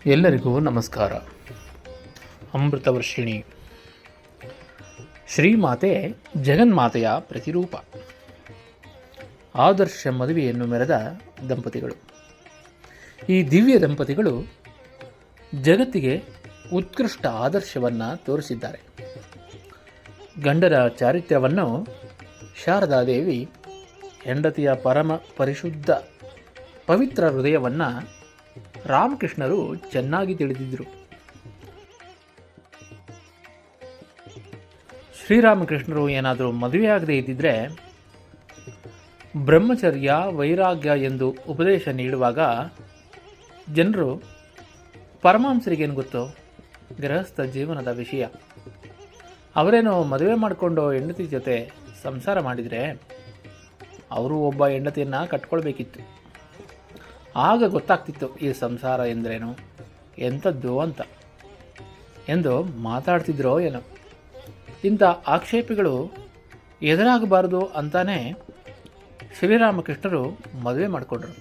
ಎಲ್ಲರಿಗೂ ನಮಸ್ಕಾರ. ಅಮೃತವರ್ಷಿಣಿ ಶ್ರೀಮಾತೆ ಜಗನ್ಮಾತೆಯ ಪ್ರತಿರೂಪ, ಆದರ್ಶ ಮದುವೆಯನ್ನು ಮೆರೆದ ದಂಪತಿಗಳು. ಈ ದಿವ್ಯ ದಂಪತಿಗಳು ಜಗತ್ತಿಗೆ ಉತ್ಕೃಷ್ಟ ಆದರ್ಶವನ್ನು ತೋರಿಸಿದ್ದಾರೆ. ಗಂಡನ ಚಾರಿತ್ರ್ಯವನ್ನು ಶಾರದಾದೇವಿ, ಹೆಂಡತಿಯ ಪರಮ ಪರಿಶುದ್ಧ ಪವಿತ್ರ ಹೃದಯವನ್ನು ರಾಮಕೃಷ್ಣರು ಚೆನ್ನಾಗಿ ತಿಳಿದಿದ್ದರು. ಶ್ರೀರಾಮಕೃಷ್ಣರು ಏನಾದರೂ ಮದುವೆಯಾಗದೇ ಇದ್ದಿದ್ದರೆ ಬ್ರಹ್ಮಚರ್ಯ ವೈರಾಗ್ಯ ಎಂದು ಉಪದೇಶ ನೀಡುವಾಗ ಜನರು ಪರಮಹಂಸರಿಗೇನು ಗೊತ್ತೋ ಗೃಹಸ್ಥ ಜೀವನದ ವಿಷಯ, ಅವರೇನೋ ಮದುವೆ ಮಾಡಿಕೊಂಡು ಹೆಂಡತಿ ಜೊತೆ ಸಂಸಾರ ಮಾಡಿದರೆ ಅವರು ಒಬ್ಬ ಹೆಂಡತಿಯನ್ನು ಕಟ್ಕೊಳ್ಬೇಕಿತ್ತು. ಆಗ ಗೊತ್ತಾಗ್ತಿತ್ತು ಈ ಸಂಸಾರ ಎಂದರೇನು, ಎಂಥದ್ದು ಅಂತ ಎಂದು ಮಾತಾಡ್ತಿದ್ರೋ ಏನೋ. ಇಂಥ ಆಕ್ಷೇಪಗಳು ಎದುರಾಗಬಾರದು ಅಂತಾನೆ ಶ್ರೀರಾಮಕೃಷ್ಣರು ಮದುವೆ ಮಾಡಿಕೊಂಡ್ರು.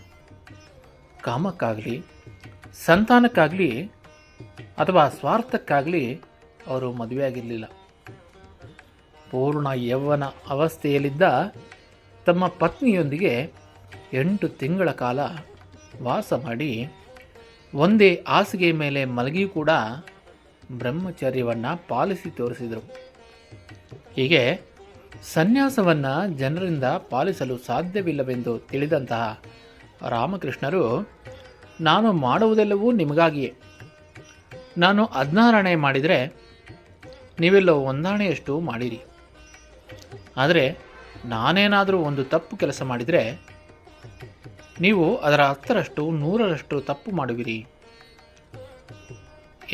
ಕಾಮಕ್ಕಾಗಲಿ, ಸಂತಾನಕ್ಕಾಗಲಿ ಅಥವಾ ಸ್ವಾರ್ಥಕ್ಕಾಗಲಿ ಅವರು ಮದುವೆಯಾಗಿರಲಿಲ್ಲ. ಪೂರ್ಣ ಯೌವನ ಅವಸ್ಥೆಯಲ್ಲಿದ್ದ ತಮ್ಮ ಪತ್ನಿಯೊಂದಿಗೆ 8 ತಿಂಗಳ ಕಾಲ ವಾಸ ಮಾಡಿ ಒಂದೇ ಹಾಸಿಗೆ ಮೇಲೆ ಮಲಗಿಯೂ ಕೂಡ ಬ್ರಹ್ಮಚರ್ಯವನ್ನು ಪಾಲಿಸಿ ತೋರಿಸಿದರು. ಹೀಗೆ ಸನ್ಯಾಸವನ್ನು ಜನರಿಂದ ಪಾಲಿಸಲು ಸಾಧ್ಯವಿಲ್ಲವೆಂದು ತಿಳಿದಂತಹ ರಾಮಕೃಷ್ಣರು, ನಾನು ಮಾಡುವುದೆಲ್ಲವೂ ನಿಮಗಾಗಿಯೇ, ನಾನು 16 ಮಾಡಿದರೆ ನೀವೆಲ್ಲೋ 1 ಮಾಡಿರಿ, ಆದರೆ ನಾನೇನಾದರೂ ಒಂದು ತಪ್ಪು ಕೆಲಸ ಮಾಡಿದರೆ ನೀವು ಅದರ 10 100 ತಪ್ಪು ಮಾಡುವಿರಿ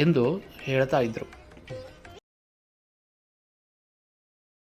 ಎಂದು ಹೇಳ್ತಾ ಇದ್ದರು.